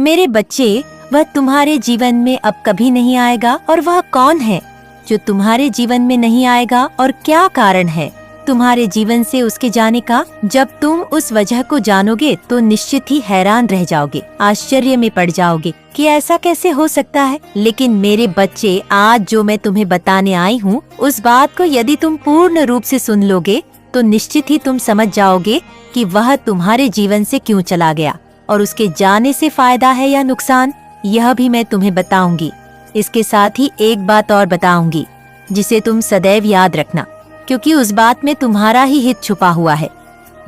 मेरे बच्चे, वह तुम्हारे जीवन में अब कभी नहीं आएगा। और वह कौन है जो तुम्हारे जीवन में नहीं आएगा और क्या कारण है तुम्हारे जीवन से उसके जाने का? जब तुम उस वजह को जानोगे तो निश्चित ही हैरान रह जाओगे, आश्चर्य में पड़ जाओगे कि ऐसा कैसे हो सकता है। लेकिन मेरे बच्चे, आज जो मैं तुम्हें बताने आई हूँ, उस बात को यदि तुम पूर्ण रूप से सुन लोगे तो निश्चित ही तुम समझ जाओगे कि वह तुम्हारे जीवन से क्यों चला गया और उसके जाने से फायदा है या नुकसान, यह भी मैं तुम्हें बताऊंगी। इसके साथ ही एक बात और बताऊंगी जिसे तुम सदैव याद रखना, क्योंकि उस बात में तुम्हारा ही हित छुपा हुआ है।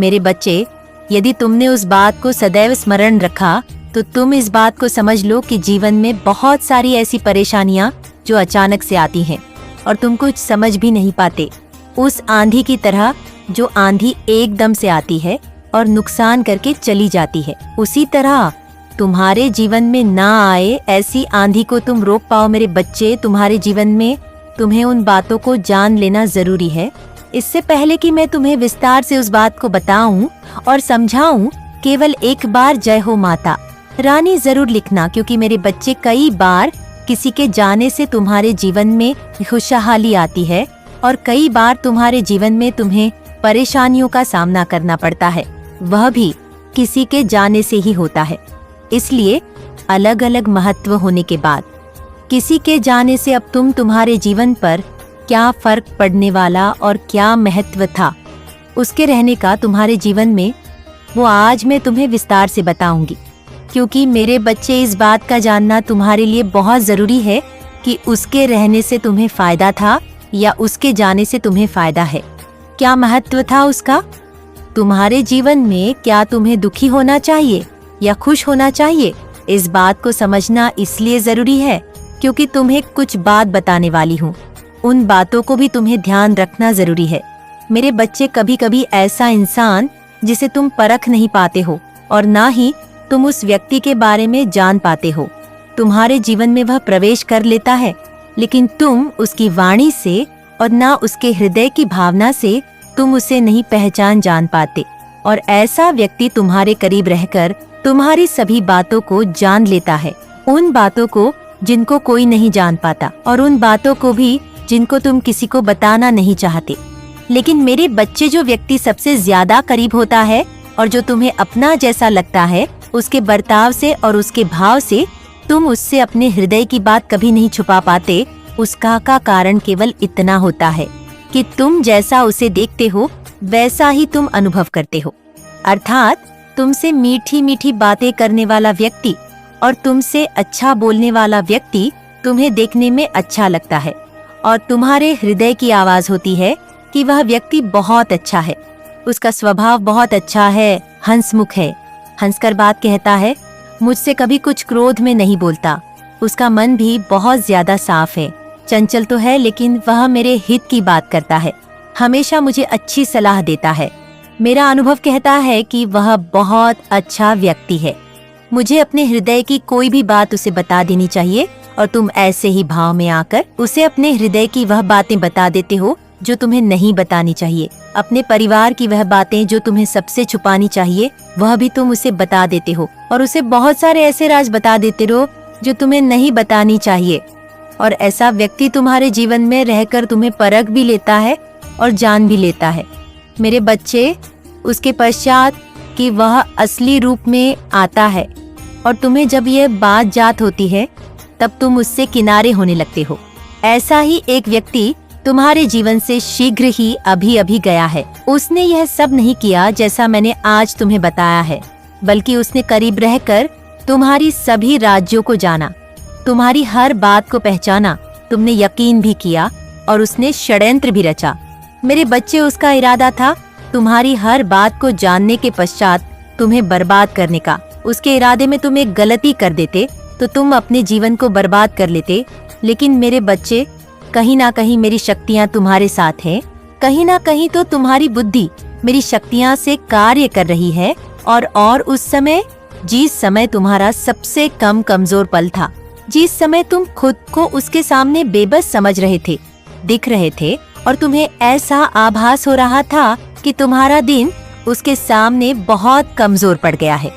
मेरे बच्चे, यदि तुमने उस बात को सदैव स्मरण रखा तो तुम इस बात को समझ लो कि जीवन में बहुत सारी ऐसी परेशानियां जो अचानक से आती हैं और तुम कुछ समझ भी नहीं पाते। उस आंधी की तरह जो आंधी एकदम से आती है और नुकसान करके चली जाती है, उसी तरह तुम्हारे जीवन में ना आए ऐसी आंधी को तुम रोक पाओ। मेरे बच्चे, तुम्हारे जीवन में तुम्हें उन बातों को जान लेना जरूरी है। इससे पहले कि मैं तुम्हें विस्तार से उस बात को बताऊं और समझाऊं, केवल एक बार जय हो माता रानी जरूर लिखना, क्योंकि मेरे बच्चे, कई बार किसी के जाने से तुम्हारे जीवन में खुशहाली आती है और कई बार तुम्हारे जीवन में तुम्हें परेशानियों का सामना करना पड़ता है, वह भी किसी के जाने से ही होता है। इसलिए अलग अलग महत्व होने के बाद किसी के जाने से अब तुम्हारे जीवन पर क्या फर्क पड़ने वाला और क्या महत्व था उसके रहने का तुम्हारे जीवन में, वो आज मैं तुम्हें विस्तार से बताऊंगी। क्योंकि मेरे बच्चे, इस बात का जानना तुम्हारे लिए बहुत जरूरी है कि उसके रहने से तुम्हें फायदा था या उसके जाने से तुम्हें फायदा है। क्या महत्व था उसका तुम्हारे जीवन में? क्या तुम्हें दुखी होना चाहिए या खुश होना चाहिए? इस बात को समझना इसलिए जरूरी है क्योंकि तुम्हें कुछ बात बताने वाली हूँ। उन बातों को भी तुम्हें ध्यान रखना जरूरी है। मेरे बच्चे, कभी कभी ऐसा इंसान जिसे तुम परख नहीं पाते हो और ना ही तुम उस व्यक्ति के बारे में जान पाते हो, तुम्हारे जीवन में वह प्रवेश कर लेता है, लेकिन तुम उसकी वाणी से और ना उसके हृदय की भावना से तुम उसे नहीं पहचान जान पाते। और ऐसा व्यक्ति तुम्हारे करीब रहकर तुम्हारी सभी बातों को जान लेता है, उन बातों को जिनको कोई नहीं जान पाता और उन बातों को भी जिनको तुम किसी को बताना नहीं चाहते। लेकिन मेरे बच्चे, जो व्यक्ति सबसे ज्यादा करीब होता है और जो तुम्हें अपना जैसा लगता है, उसके बर्ताव से और उसके भाव से तुम उससे अपने हृदय की बात कभी नहीं छुपा पाते, उसका का कारण केवल इतना होता है कि तुम जैसा उसे देखते हो वैसा ही तुम अनुभव करते हो। अर्थात तुमसे मीठी मीठी बातें करने वाला व्यक्ति और तुमसे अच्छा बोलने वाला व्यक्ति तुम्हें देखने में अच्छा लगता है और तुम्हारे हृदय की आवाज होती है कि वह व्यक्ति बहुत अच्छा है, उसका स्वभाव बहुत अच्छा है, हंसमुख है, हंसकर बात कहता है, मुझसे कभी कुछ क्रोध में नहीं बोलता, उसका मन भी बहुत ज्यादा साफ है, चंचल तो है लेकिन वह मेरे हित की बात करता है, हमेशा मुझे अच्छी सलाह देता है। मेरा अनुभव कहता है कि वह बहुत अच्छा व्यक्ति है। मुझे अपने हृदय की कोई भी बात उसे बता देनी चाहिए और तुम ऐसे ही भाव में आकर उसे अपने हृदय की वह बातें बता देते हो जो तुम्हें नहीं बतानी चाहिए। अपने परिवार की वह बातें जो तुम्हें सबसे छुपानी चाहिए, वह भी तुम उसे बता देते हो और उसे बहुत सारे ऐसे राज बता देते हो जो तुम्हें नहीं बतानी चाहिए। और ऐसा व्यक्ति तुम्हारे जीवन में रहकर तुम्हें परख भी लेता है और जान भी लेता है। मेरे बच्चे, उसके पश्चात कि वह असली रूप में आता है और तुम्हें जब यह बात जात होती है तब तुम उससे किनारे होने लगते हो। ऐसा ही एक व्यक्ति तुम्हारे जीवन से शीघ्र ही अभी गया है। उसने यह सब नहीं किया जैसा मैंने आज तुम्हें बताया है, बल्कि उसने करीब रहकर तुम्हारी सभी राज्यों को जाना, तुम्हारी हर बात को पहचाना, तुमने यकीन भी किया और उसने षड्यंत्र भी रचा। मेरे बच्चे, उसका इरादा था तुम्हारी हर बात को जानने के पश्चात तुम्हें बर्बाद करने का। उसके इरादे में तुम एक गलती कर देते तो तुम अपने जीवन को बर्बाद कर लेते। लेकिन मेरे बच्चे, कहीं ना कहीं मेरी शक्तियाँ तुम्हारे साथ हैं, कहीं ना कहीं तो तुम्हारी बुद्धि मेरी शक्तियाँ से कार्य कर रही है। और उस समय, जिस समय तुम्हारा सबसे कम कमजोर पल था, जिस समय तुम खुद को उसके सामने बेबस समझ रहे थे, दिख रहे थे और तुम्हें ऐसा आभास हो रहा था कि तुम्हारा दिन उसके सामने बहुत कमजोर पड़ गया है,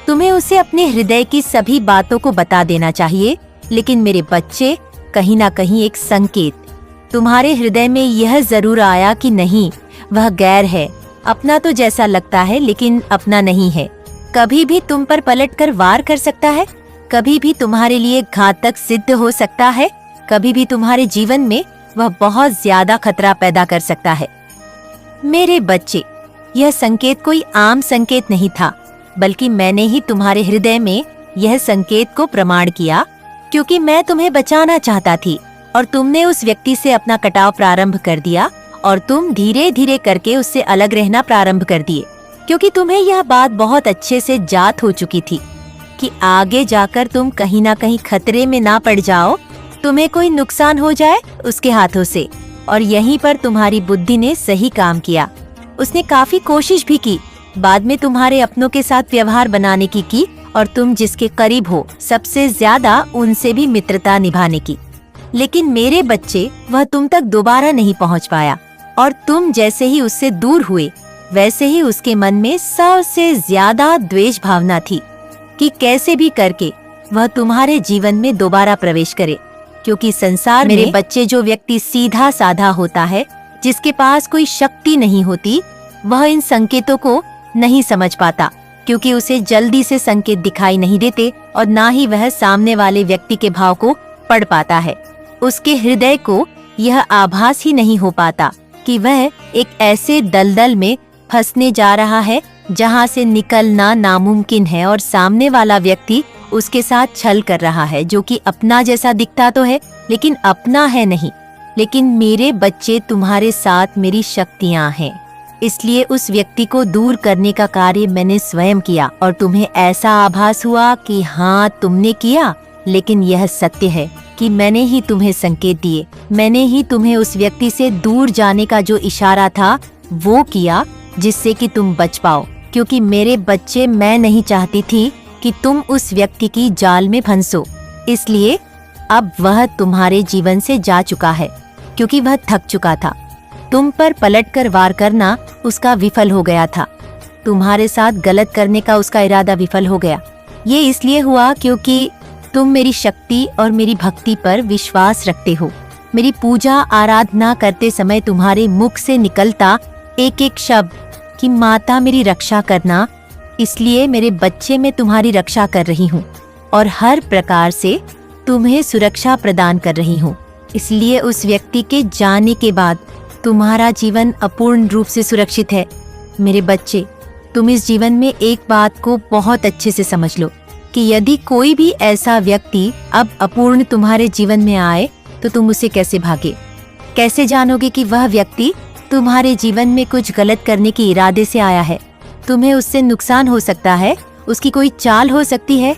तुम्हें उसे अपने हृदय की सभी बातों को बता देना चाहिए। लेकिन मेरे बच्चे, कहीं ना कहीं एक संकेत तुम्हारे हृदय में यह जरूर आया कि नहीं, वह गैर है, अपना तो जैसा लगता है लेकिन अपना नहीं है। कभी भी तुम पर पलटकर वार कर सकता है, कभी भी तुम्हारे लिए घातक सिद्ध हो सकता है, कभी भी तुम्हारे जीवन में वह बहुत ज्यादा खतरा पैदा कर सकता है। मेरे बच्चे, यह संकेत कोई आम संकेत नहीं था, बल्कि मैंने ही तुम्हारे हृदय में यह संकेत को प्रमाण किया, क्योंकि मैं तुम्हें बचाना चाहता थी और तुमने उस व्यक्ति से अपना कटाव प्रारंभ कर दिया और तुम धीरे धीरे करके उससे अलग रहना प्रारंभ कर दिए, क्योंकि तुम्हें यह बात बहुत अच्छे से जात हो चुकी थी कि आगे जाकर तुम कहीं ना कहीं खतरे में ना पड़ जाओ, तुम्हें कोई नुकसान हो जाए उसके हाथों से। और यहीं पर तुम्हारी बुद्धि ने सही काम किया। उसने काफी कोशिश भी की, बाद में तुम्हारे अपनों के साथ व्यवहार बनाने की और तुम जिसके करीब हो सबसे ज्यादा उनसे भी मित्रता निभाने की। लेकिन मेरे बच्चे, वह तुम तक दोबारा नहीं पहुंच पाया और तुम जैसे ही उससे दूर हुए वैसे ही उसके मन में सबसे ज्यादा द्वेष भावना थी कि कैसे भी करके वह तुम्हारे जीवन में दोबारा प्रवेश करे, क्योंकि संसार मेरे बच्चे, जो व्यक्ति सीधा साधा होता है, जिसके पास कोई शक्ति नहीं होती, वह इन संकेतों को नहीं समझ पाता, क्योंकि उसे जल्दी से संकेत दिखाई नहीं देते और ना ही वह सामने वाले व्यक्ति के भाव को पढ़ पाता है। उसके हृदय को यह आभास ही नहीं हो पाता कि वह एक ऐसे दलदल में फंसने जा रहा है जहां से निकलना नामुमकिन है और सामने वाला व्यक्ति उसके साथ छल कर रहा है, जो कि अपना जैसा दिखता तो है लेकिन अपना है नहीं। लेकिन मेरे बच्चे, तुम्हारे साथ मेरी शक्तियां हैं, इसलिए उस व्यक्ति को दूर करने का कार्य मैंने स्वयं किया और तुम्हें ऐसा आभास हुआ कि हाँ तुमने किया, लेकिन यह सत्य है कि मैंने ही तुम्हें संकेत दिए, मैंने ही तुम्हें उस व्यक्ति से दूर जाने का जो इशारा था वो किया, जिससे कि तुम बच पाओ। क्योंकि मेरे बच्चे, मैं नहीं चाहती थी कि तुम उस व्यक्ति की जाल में फंसो, इसलिए अब वह तुम्हारे जीवन से जा चुका है, क्योंकि वह थक चुका था। तुम पर पलटकर वार करना उसका विफल हो गया था, तुम्हारे साथ गलत करने का उसका इरादा विफल हो गया। ये इसलिए हुआ क्योंकि तुम मेरी शक्ति और मेरी भक्ति पर विश्वास रखते हो। मेरी पूजा आराधना करते समय तुम्हारे मुख से निकलता एक एक शब्द कि माता मेरी रक्षा करना, इसलिए मेरे बच्चे, मैं तुम्हारी रक्षा कर रही हूँ और हर प्रकार से तुम्हें सुरक्षा प्रदान कर रही हूँ। इसलिए उस व्यक्ति के जाने के बाद तुम्हारा जीवन अपूर्ण रूप से सुरक्षित है। मेरे बच्चे, तुम इस जीवन में एक बात को बहुत अच्छे से समझ लो कि यदि कोई भी ऐसा व्यक्ति अब अपूर्ण तुम्हारे जीवन में आए तो तुम उसे कैसे भागे, कैसे जानोगे कि वह व्यक्ति तुम्हारे जीवन में कुछ गलत करने के इरादे से आया है। तुम्हें उससे नुकसान हो सकता है, उसकी कोई चाल हो सकती है,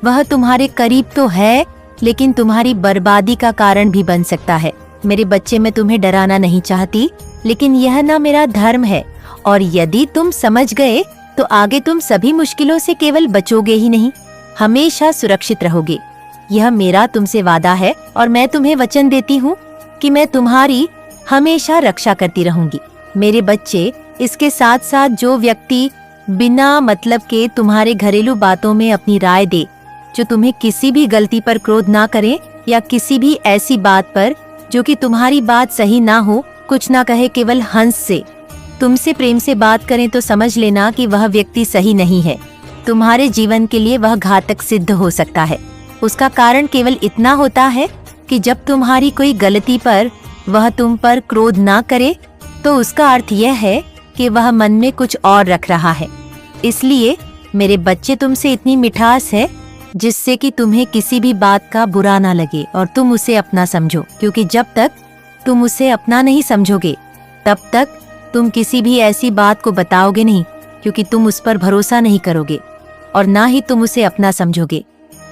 वह तुम्हारे करीब तो है लेकिन तुम्हारी बर्बादी का कारण भी बन सकता है। मेरे बच्चे, मैं तुम्हें डराना नहीं चाहती, लेकिन यह ना मेरा धर्म है, और यदि तुम समझ गए तो आगे तुम सभी मुश्किलों से केवल बचोगे ही नहीं, हमेशा सुरक्षित रहोगे। यह मेरा तुमसे वादा है और मैं तुम्हें वचन देती हूँ कि मैं तुम्हारी हमेशा रक्षा करती रहूंगी। मेरे बच्चे, इसके साथ साथ जो व्यक्ति बिना मतलब के तुम्हारे घरेलू बातों में अपनी राय दे, जो तुम्हें किसी भी गलती पर क्रोध ना करे या किसी भी ऐसी बात पर जो कि तुम्हारी बात सही ना हो, कुछ ना कहे, केवल हंस से तुमसे प्रेम से बात करें, तो समझ लेना कि वह व्यक्ति सही नहीं है। तुम्हारे जीवन के लिए वह घातक सिद्ध हो सकता है। उसका कारण केवल इतना होता है कि जब तुम्हारी कोई गलती पर वह तुम पर क्रोध ना करे तो उसका अर्थ यह है कि वह मन में कुछ और रख रहा है। इसलिए मेरे बच्चे, तुमसे इतनी मिठास है जिससे कि तुम्हें किसी भी बात का बुरा ना लगे और तुम उसे अपना समझो, क्योंकि जब तक तुम उसे अपना नहीं समझोगे तब तक तुम किसी भी ऐसी बात को बताओगे नहीं, क्योंकि तुम उस पर भरोसा नहीं करोगे और ना ही तुम उसे अपना समझोगे।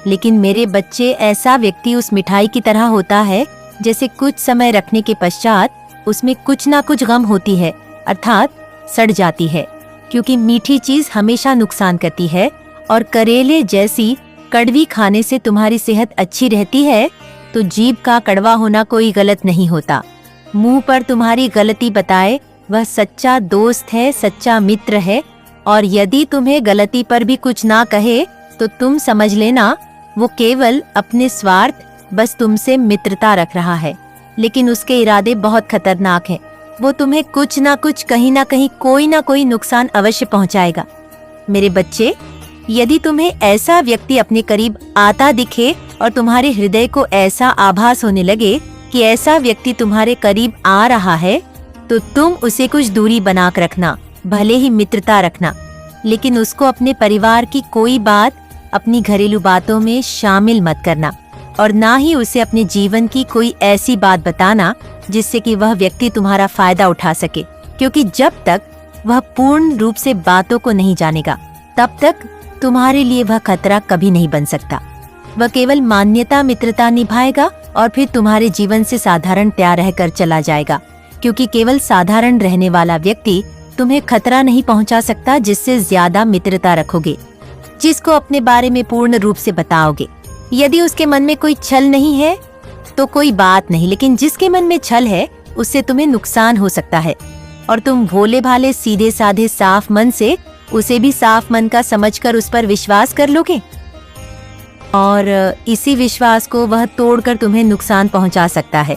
लेकिन मेरे बच्चे, ऐसा व्यक्ति उस मिठाई की तरह होता है जैसे कुछ समय रखने के पश्चात उसमें कुछ ना कुछ गम होती है, अर्थात सड़ जाती है, क्योंकि मीठी चीज हमेशा नुकसान करती है और करेले जैसी कड़वी खाने से तुम्हारी सेहत अच्छी रहती है, तो जीभ का कड़वा होना कोई गलत नहीं होता। मुंह पर तुम्हारी गलती बताए वह सच्चा दोस्त है, सच्चा मित्र है, और यदि तुम्हें गलती पर भी कुछ ना कहे तो तुम समझ लेना वो केवल अपने स्वार्थ बस तुमसे मित्रता रख रहा है, लेकिन उसके इरादे बहुत खतरनाक हैं। वो तुम्हें कुछ ना कुछ कहीं ना कहीं कोई ना कोई नुकसान अवश्य पहुंचाएगा। मेरे बच्चे, यदि तुम्हें ऐसा व्यक्ति अपने करीब आता दिखे और तुम्हारे हृदय को ऐसा आभास होने लगे कि ऐसा व्यक्ति तुम्हारे करीब आ रहा है, तो तुम उसे कुछ दूरी बनाकर रखना, भले ही मित्रता रखना, लेकिन उसको अपने परिवार की कोई बात अपनी घरेलू बातों में शामिल मत करना, और ना ही उसे अपने जीवन की कोई ऐसी बात बताना जिससे कि वह व्यक्ति तुम्हारा फायदा उठा सके, क्योंकि जब तक वह पूर्ण रूप से बातों को नहीं जानेगा तब तक तुम्हारे लिए वह खतरा कभी नहीं बन सकता। वह केवल मान्यता मित्रता निभाएगा और फिर तुम्हारे जीवन से साधारणतया रहकर चला जाएगा, क्योंकि केवल साधारण रहने वाला व्यक्ति तुम्हें खतरा नहीं पहुंचा सकता जिससे ज्यादा मित्रता रखोगे, जिसको अपने बारे में पूर्ण रूप से बताओगे। यदि उसके मन में कोई छल नहीं है तो कोई बात नहीं, लेकिन जिसके मन में छल है उससे तुम्हें नुकसान हो सकता है, और तुम भोले भाले सीधे साधे साफ मन से उसे भी साफ मन का समझकर उस पर विश्वास कर लोगे, और इसी विश्वास को वह तोड़कर तुम्हें नुकसान पहुंचा सकता है।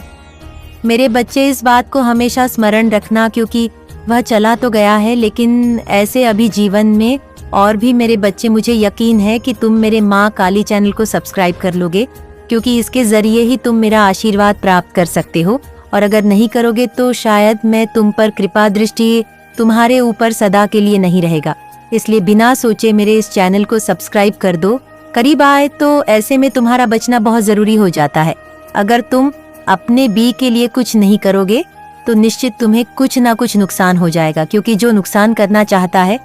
मेरे बच्चे, इस बात को हमेशा स्मरण रखना, क्योंकि वह चला तो गया है, लेकिन ऐसे अभी जीवन में और भी मेरे बच्चे, मुझे यकीन है कि तुम मेरे माँ काली चैनल को सब्सक्राइब कर लोगे, क्योंकि इसके जरिए ही तुम मेरा आशीर्वाद प्राप्त कर सकते हो, और अगर नहीं करोगे तो शायद मैं तुम पर कृपा दृष्टि तुम्हारे ऊपर सदा के लिए नहीं रहेगा। इसलिए बिना सोचे मेरे इस चैनल को सब्सक्राइब कर दो। करीब आए तो ऐसे में तुम्हारा बचना बहुत जरूरी हो जाता है। अगर तुम अपने बी के लिए कुछ नहीं करोगे तो निश्चित तुम्हें कुछ ना कुछ नुकसान हो जाएगा, क्योंकि जो नुकसान करना चाहता है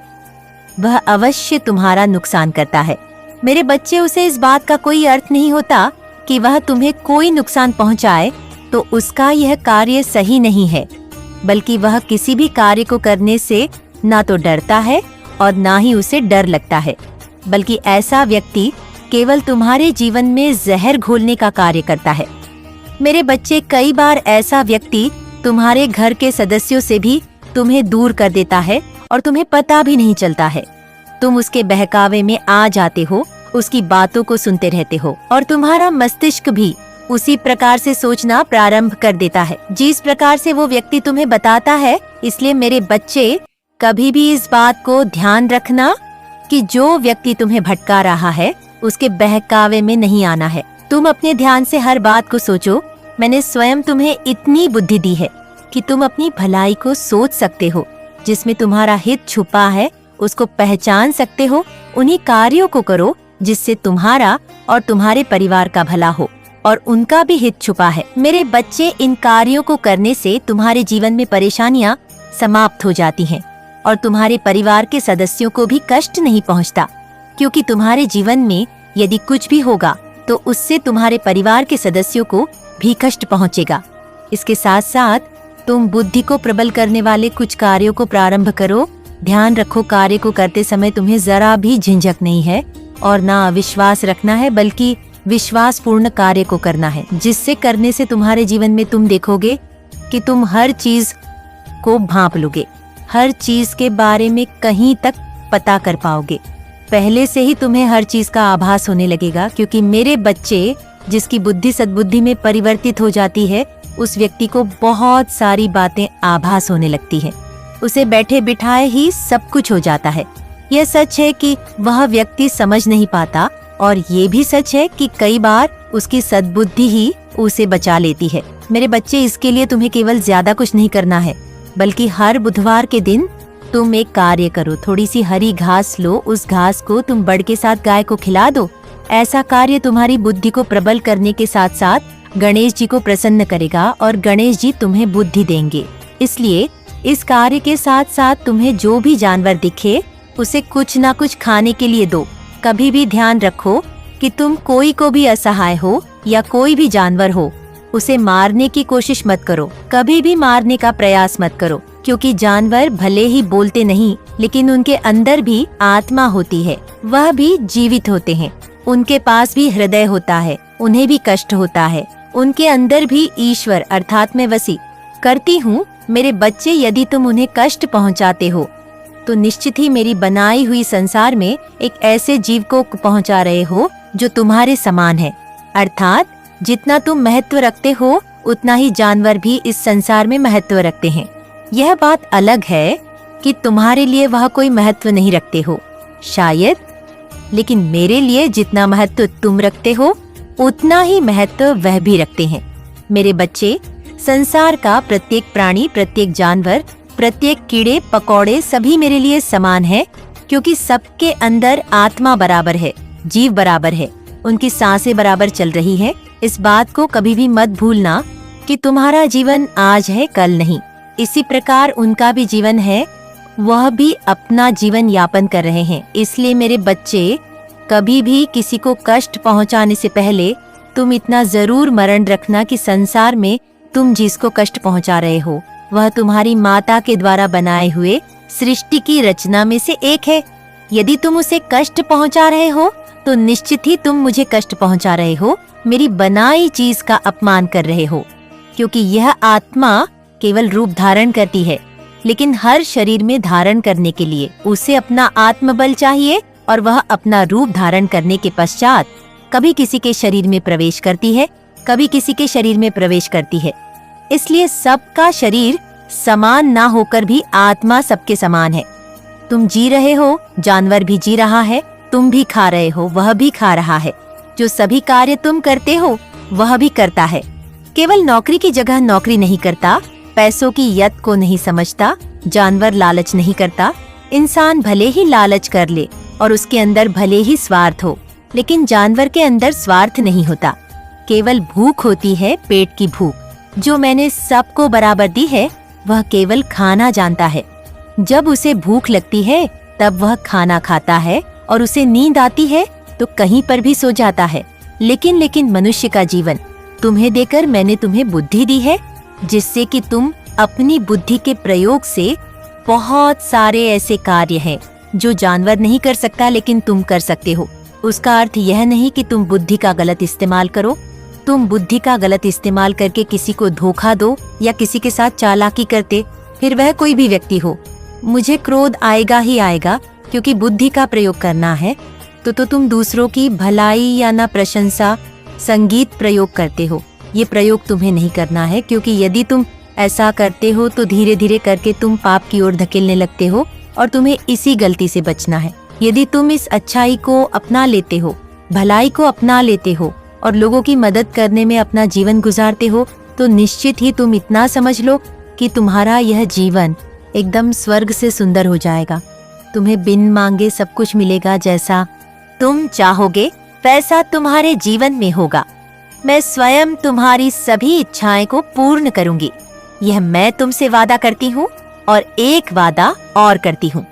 वह अवश्य तुम्हारा नुकसान करता है। मेरे बच्चे, उसे इस बात का कोई अर्थ नहीं होता कि वह तुम्हें कोई नुकसान पहुंचाए तो उसका यह कार्य सही नहीं है, बल्कि वह किसी भी कार्य को करने से ना तो डरता है और ना ही उसे डर लगता है, बल्कि ऐसा व्यक्ति केवल तुम्हारे जीवन में जहर घोलने का कार्य करता है। मेरे बच्चे, कई बार ऐसा व्यक्ति तुम्हारे घर के सदस्यों से भी तुम्हें दूर कर देता है और तुम्हें पता भी नहीं चलता है। तुम उसके बहकावे में आ जाते हो, उसकी बातों को सुनते रहते हो, और तुम्हारा मस्तिष्क भी उसी प्रकार से सोचना प्रारंभ कर देता है जिस प्रकार से वो व्यक्ति तुम्हें बताता है। इसलिए मेरे बच्चे, कभी भी इस बात को ध्यान रखना कि जो व्यक्ति तुम्हें भटका रहा है उसके बहकावे में नहीं आना है। तुम अपने ध्यान से हर बात को सोचो। मैंने स्वयं तुम्हें इतनी बुद्धि दी है कि तुम अपनी भलाई को सोच सकते हो, जिसमें तुम्हारा हित छुपा है उसको पहचान सकते हो। उन्हीं कार्यों को करो जिससे तुम्हारा और तुम्हारे परिवार का भला हो, और उनका भी हित छुपा है। मेरे बच्चे, इन कार्यों को करने से तुम्हारे जीवन में परेशानियां समाप्त हो जाती हैं और तुम्हारे परिवार के सदस्यों को भी कष्ट नहीं पहुंचता, क्योंकि तुम्हारे जीवन में यदि कुछ भी होगा तो उससे तुम्हारे परिवार के सदस्यों को भी कष्ट पहुंचेगा। इसके साथ साथ तुम बुद्धि को प्रबल करने वाले कुछ कार्यों को प्रारंभ करो। ध्यान रखो, कार्य को करते समय तुम्हें जरा भी झिझक नहीं है और ना अविश्वास रखना है, बल्कि विश्वास पूर्ण कार्य को करना है, जिससे करने से तुम्हारे जीवन में तुम देखोगे कि तुम हर चीज को भांप लोगे, हर चीज के बारे में कहीं तक पता कर पाओगे। पहले से ही तुम्हें हर चीज का आभास होने लगेगा, क्योंकि मेरे बच्चे, जिसकी बुद्धि सद्बुद्धि में परिवर्तित हो जाती है उस व्यक्ति को बहुत सारी बातें आभास होने लगती है। उसे बैठे बिठाए ही सब कुछ हो जाता है। यह सच है कि वह व्यक्ति समझ नहीं पाता, और ये भी सच है कि कई बार उसकी सद्बुद्धि ही उसे बचा लेती है। मेरे बच्चे, इसके लिए तुम्हें केवल ज्यादा कुछ नहीं करना है, बल्कि हर बुधवार के दिन तुम एक कार्य करो। थोड़ी सी हरी घास लो, उस घास को तुम बड़ के साथ गाय को खिला दो। ऐसा कार्य तुम्हारी बुद्धि को प्रबल करने के साथ साथ गणेश जी को प्रसन्न करेगा, और गणेश जी तुम्हें बुद्धि देंगे। इसलिए इस कार्य के साथ साथ तुम्हें जो भी जानवर दिखे उसे कुछ ना कुछ खाने के लिए दो। कभी भी ध्यान रखो कि तुम कोई को भी असहाय हो या कोई भी जानवर हो, उसे मारने की कोशिश मत करो। कभी भी मारने का प्रयास मत करो, क्योंकि जानवर भले ही बोलते नहीं, लेकिन उनके अंदर भी आत्मा होती है, वह भी जीवित होते हैं। उनके पास भी हृदय होता है, उन्हें भी कष्ट होता है। उनके अंदर भी ईश्वर अर्थात मैं वसी करती हूँ। मेरे बच्चे, यदि तुम उन्हें कष्ट पहुँचाते हो तो निश्चित ही मेरी बनाई हुई संसार में एक ऐसे जीव को पहुंचा रहे हो जो तुम्हारे समान है। अर्थात जितना तुम महत्व रखते हो उतना ही जानवर भी इस संसार में महत्व रखते हैं। यह बात अलग है कि तुम्हारे लिए वह कोई महत्व नहीं रखते हो शायद, लेकिन मेरे लिए जितना महत्व तुम रखते हो उतना ही महत्व वह भी रखते हैं। मेरे बच्चे, संसार का प्रत्येक प्राणी, प्रत्येक जानवर, प्रत्येक कीड़े पकौड़े सभी मेरे लिए समान है, क्योंकि सबके अंदर आत्मा बराबर है, जीव बराबर है, उनकी सांसें बराबर चल रही है। इस बात को कभी भी मत भूलना कि तुम्हारा जीवन आज है, कल नहीं। इसी प्रकार उनका भी जीवन है, वह भी अपना जीवन यापन कर रहे हैं। इसलिए मेरे बच्चे, कभी भी किसी को कष्ट पहुंचाने से पहले तुम इतना जरूर स्मरण रखना कि संसार में तुम जिसको कष्ट पहुंचा रहे हो वह तुम्हारी माता के द्वारा बनाए हुए सृष्टि की रचना में से एक है। यदि तुम उसे कष्ट पहुंचा रहे हो तो निश्चित ही तुम मुझे कष्ट पहुंचा रहे हो, मेरी बनाई चीज का अपमान कर रहे हो। क्योंकि यह आत्मा केवल रूप धारण करती है, लेकिन हर शरीर में धारण करने के लिए उसे अपना आत्मबल चाहिए, और वह अपना रूप धारण करने के पश्चात कभी किसी के शरीर में प्रवेश करती है, कभी किसी के शरीर में प्रवेश करती है। इसलिए सबका शरीर समान ना होकर भी आत्मा सबके समान है। तुम जी रहे हो, जानवर भी जी रहा है, तुम भी खा रहे हो, वह भी खा रहा है। जो सभी कार्य तुम करते हो वह भी करता है। केवल नौकरी की जगह नौकरी नहीं करता, पैसों की यत को नहीं समझता, जानवर लालच नहीं करता। इंसान भले ही लालच कर ले और उसके अंदर भले ही स्वार्थ हो, लेकिन जानवर के अंदर स्वार्थ नहीं होता। केवल भूख होती है, पेट की भूख। जो मैंने सबको बराबर दी है वह केवल खाना जानता है। जब उसे भूख लगती है तब वह खाना खाता है, और उसे नींद आती है तो कहीं पर भी सो जाता है। लेकिन मनुष्य का जीवन, तुम्हें देकर मैंने तुम्हें बुद्धि दी है, जिससे कि तुम अपनी बुद्धि के प्रयोग से बहुत सारे ऐसे कार्य हैं जो जानवर नहीं कर सकता, लेकिन तुम कर सकते हो। उसका अर्थ यह नहीं कि तुम बुद्धि का गलत इस्तेमाल करो। तुम बुद्धि का गलत इस्तेमाल करके किसी को धोखा दो या किसी के साथ चालाकी करते, फिर वह कोई भी व्यक्ति हो, मुझे क्रोध आएगा ही आएगा, क्योंकि बुद्धि का प्रयोग करना है। तो तुम दूसरों की भलाई या ना प्रशंसा, संगीत प्रयोग करते हो। ये प्रयोग तुम्हें नहीं करना है, क्योंकि यदि तुम ऐसा करते हो तो धीरे धीरे करके तुम पाप की ओर धकेलने लगते हो, और तुम्हें इसी गलती से बचना है। यदि तुम इस अच्छाई को अपना लेते हो, भलाई को अपना लेते हो और लोगों की मदद करने में अपना जीवन गुजारते हो, तो निश्चित ही तुम इतना समझ लो कि तुम्हारा यह जीवन एकदम स्वर्ग से सुंदर हो जाएगा। तुम्हें बिन मांगे सब कुछ मिलेगा, जैसा तुम चाहोगे वैसा तुम्हारे जीवन में होगा। मैं स्वयं तुम्हारी सभी इच्छाएं को पूर्ण करूंगी, यह मैं तुमसे वादा करती हूँ, और एक वादा और करती हूँ।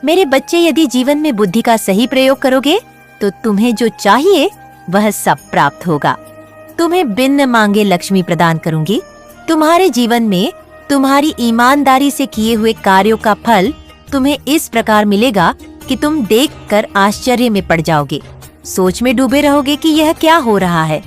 मेरे बच्चे, यदि जीवन में बुद्धि का सही प्रयोग करोगे तो तुम्हें जो चाहिए वह सब प्राप्त होगा। तुम्हें बिन मांगे लक्ष्मी प्रदान करूंगी। तुम्हारे जीवन में तुम्हारी ईमानदारी से किए हुए कार्यों का फल तुम्हें इस प्रकार मिलेगा कि तुम देखकर आश्चर्य में पड़ जाओगे, सोच में डूबे रहोगे कि यह क्या हो रहा है।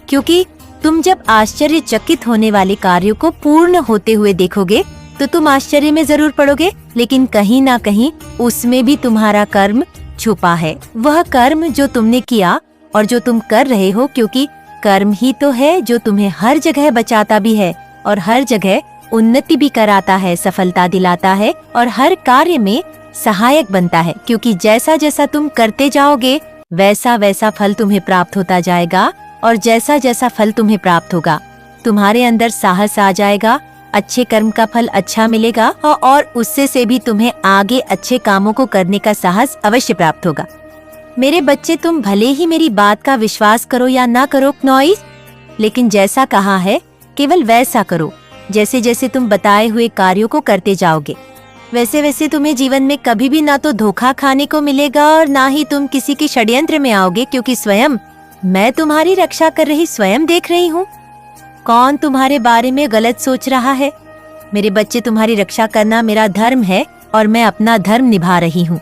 क्योंकि तुम जब आश्चर्यचकित होने वाले कार्यों को पूर्ण होते हुए देखोगे तो तुम आश्चर्य में जरूर पड़ोगे, लेकिन कहीं ना कहीं उसमें भी तुम्हारा कर्म छुपा है। वह कर्म जो तुमने किया और जो तुम कर रहे हो, क्योंकि कर्म ही तो है जो तुम्हें हर जगह बचाता भी है और हर जगह उन्नति भी कराता है, सफलता दिलाता है और हर कार्य में सहायक बनता है। क्योंकि जैसा जैसा तुम करते जाओगे वैसा वैसा फल तुम्हें प्राप्त होता जाएगा, और जैसा जैसा फल तुम्हें प्राप्त होगा तुम्हारे अंदर साहस आ जाएगा, अच्छे कर्म का फल अच्छा मिलेगा, और उससे से भी तुम्हें आगे अच्छे कामों को करने का साहस अवश्य प्राप्त होगा। मेरे बच्चे, तुम भले ही मेरी बात का विश्वास करो या ना करो नॉइस, लेकिन जैसा कहा है केवल वैसा करो। जैसे जैसे तुम बताए हुए कार्यों को करते जाओगे वैसे वैसे तुम्हें जीवन में कभी भी ना तो धोखा खाने को मिलेगा और ना ही तुम किसी के षड्यंत्र में आओगे, क्योंकि स्वयं मैं तुम्हारी रक्षा कर रही स्वयं देख रही हूँ कौन तुम्हारे बारे में गलत सोच रहा है। मेरे बच्चे, तुम्हारी रक्षा करना मेरा धर्म है और मैं अपना धर्म निभा रही हूँ।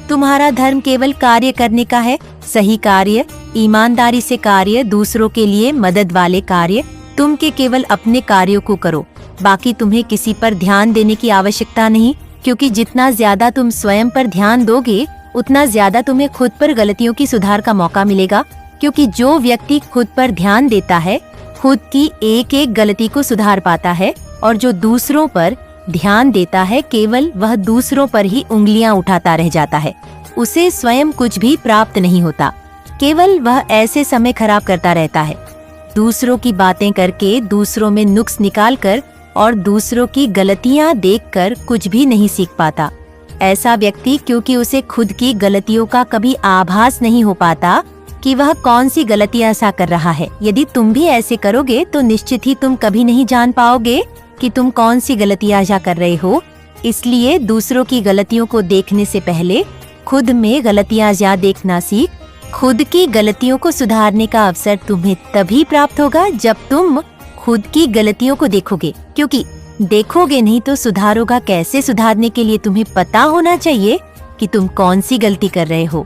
तुम्हारा धर्म केवल कार्य करने का है, सही कार्य, ईमानदारी से कार्य, दूसरों के लिए मदद वाले कार्य। तुम के केवल अपने कार्यों को करो, बाकी तुम्हें किसी पर ध्यान देने की आवश्यकता नहीं, क्योंकि जितना ज्यादा तुम स्वयं पर ध्यान दोगे उतना ज्यादा तुम्हें खुद पर गलतियों की सुधार का मौका मिलेगा। क्योंकि जो व्यक्ति खुद पर ध्यान देता है खुद की एक एक गलती को सुधार पाता है, और जो दूसरों पर ध्यान देता है केवल वह दूसरों पर ही उंगलियां उठाता रह जाता है। उसे स्वयं कुछ भी प्राप्त नहीं होता, केवल वह ऐसे समय खराब करता रहता है, दूसरों की बातें करके, दूसरों में नुक्स निकालकर और दूसरों की गलतियां देखकर कुछ भी नहीं सीख पाता। ऐसा व्यक्ति, क्योंकि उसे खुद की गलतियों का कभी आभास नहीं हो पाता कि वह कौन सी गलतियां ऐसा कर रहा है। यदि तुम भी ऐसे करोगे तो निश्चित ही तुम कभी नहीं जान पाओगे कि तुम कौन सी गलतियां ऐसा कर रहे हो। इसलिए दूसरों की गलतियों को देखने से पहले खुद में गलतियां ज्यादा देखना सीख। खुद की गलतियों को सुधारने का अवसर तुम्हें तभी प्राप्त होगा जब तुम खुद की गलतियों को देखोगे, क्योंकि देखोगे नहीं तो सुधारोगा कैसे। सुधारने के लिए तुम्हें पता होना चाहिए कि तुम कौन सी गलती कर रहे हो,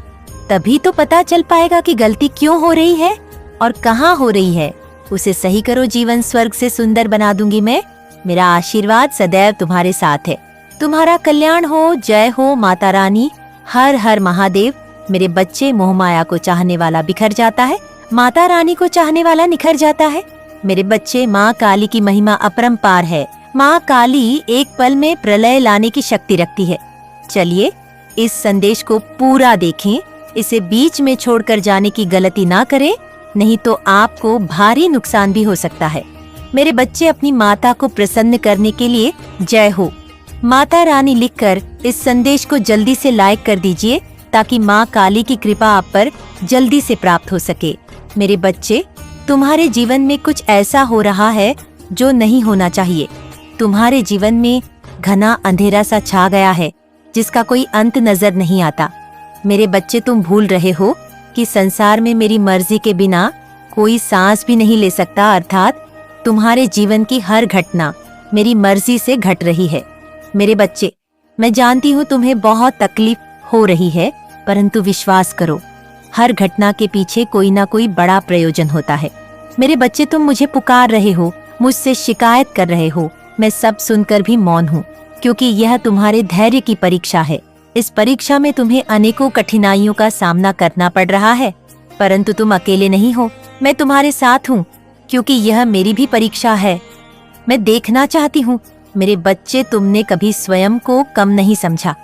तभी तो पता चल पाएगा कि गलती क्यों हो रही है और कहाँ हो रही है। उसे सही करो, जीवन स्वर्ग से सुंदर बना दूंगी मैं। मेरा आशीर्वाद सदैव तुम्हारे साथ है। तुम्हारा कल्याण हो। जय हो माता रानी। हर हर महादेव। मेरे बच्चे, मोहमाया को चाहने वाला बिखर जाता है, माता रानी को चाहने वाला निखर जाता है। मेरे बच्चे, माँ काली की महिमा अपरंपार है। माँ काली एक पल में प्रलय लाने की शक्ति रखती है। चलिए इस संदेश को पूरा देखें, इसे बीच में छोड़कर जाने की गलती ना करें, नहीं तो आपको भारी नुकसान भी हो सकता है। मेरे बच्चे, अपनी माता को प्रसन्न करने के लिए जय हो माता रानी लिखकर इस संदेश को जल्दी से लाइक कर दीजिए, ताकि माँ काली की कृपा आप पर जल्दी से प्राप्त हो सके। मेरे बच्चे, तुम्हारे जीवन में कुछ ऐसा हो रहा है जो नहीं होना चाहिए। तुम्हारे जीवन में घना अंधेरा सा छा गया है जिसका कोई अंत नजर नहीं आता। मेरे बच्चे, तुम भूल रहे हो कि संसार में मेरी मर्जी के बिना कोई सांस भी नहीं ले सकता, अर्थात तुम्हारे जीवन की हर घटना मेरी मर्जी से घट रही है। मेरे बच्चे, मैं जानती हूँ तुम्हें बहुत तकलीफ हो रही है, परंतु विश्वास करो, हर घटना के पीछे कोई ना कोई बड़ा प्रयोजन होता है। मेरे बच्चे, तुम मुझे पुकार रहे हो, मुझसे शिकायत कर रहे हो, मैं सब सुनकर भी मौन हूँ, क्योंकि यह तुम्हारे धैर्य की परीक्षा है। इस परीक्षा में तुम्हें अनेकों कठिनाइयों का सामना करना पड़ रहा है, परंतु तुम अकेले नहीं हो, मैं तुम्हारे साथ हूँ, क्योंकि यह मेरी भी परीक्षा है। मैं देखना चाहती हूँ मेरे बच्चे, तुमने कभी स्वयं को कम नहीं समझा।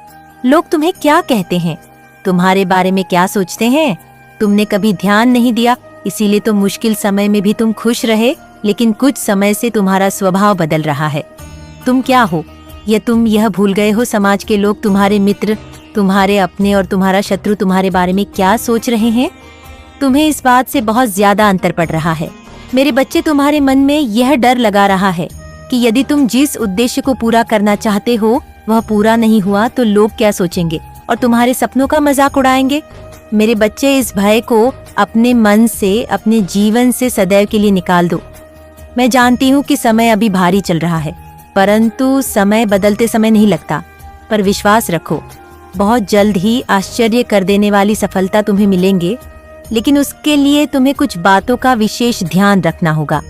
लोग तुम्हें क्या कहते हैं, तुम्हारे बारे में क्या सोचते हैं, तुमने कभी ध्यान नहीं दिया, इसीलिए तो मुश्किल समय में भी तुम खुश रहे। लेकिन कुछ समय से तुम्हारा स्वभाव बदल रहा है। तुम क्या हो तुम यह भूल गए हो समाज के लोग, तुम्हारे मित्र, तुम्हारे अपने और तुम्हारा शत्रु तुम्हारे बारे में क्या सोच रहे हैं। तुम्हें इस बात से बहुत ज्यादा अंतर पड़ रहा है। मेरे बच्चे, तुम्हारे मन में यह डर लगा रहा है कि यदि तुम जिस उद्देश्य को पूरा करना चाहते हो वह पूरा नहीं हुआ तो लोग क्या सोचेंगे और तुम्हारे सपनों का मजाक उड़ाएंगे। मेरे बच्चे, इस भय को अपने मन से, अपने जीवन से सदैव के लिए निकाल दो। मैं जानती हूँ कि समय अभी भारी चल रहा है, परंतु समय बदलते समय नहीं लगता। पर विश्वास रखो, बहुत जल्द ही आश्चर्य कर देने वाली सफलता तुम्हें मिलेंगे, लेकिन उसके लिए तुम्हें कुछ बातों का विशेष ध्यान रखना होगा।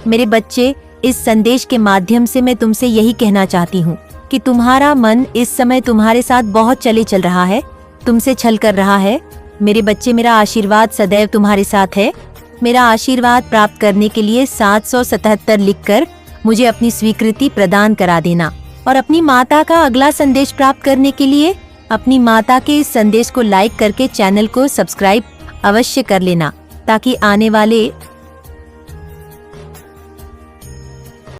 मेरे बच्चे, इस संदेश के माध्यम से मैं तुमसे यही कहना चाहती हूँ कि तुम्हारा मन इस समय तुम्हारे साथ बहुत चल रहा है, तुमसे छल कर रहा है। मेरे बच्चे, मेरा आशीर्वाद सदैव तुम्हारे साथ है। मेरा आशीर्वाद प्राप्त करने के लिए 777 लिखकर मुझे अपनी स्वीकृति प्रदान करा देना, और अपनी माता का अगला संदेश प्राप्त करने के लिए अपनी माता के इस संदेश को लाइक करके चैनल को सब्सक्राइब अवश्य कर लेना, ताकि आने वाले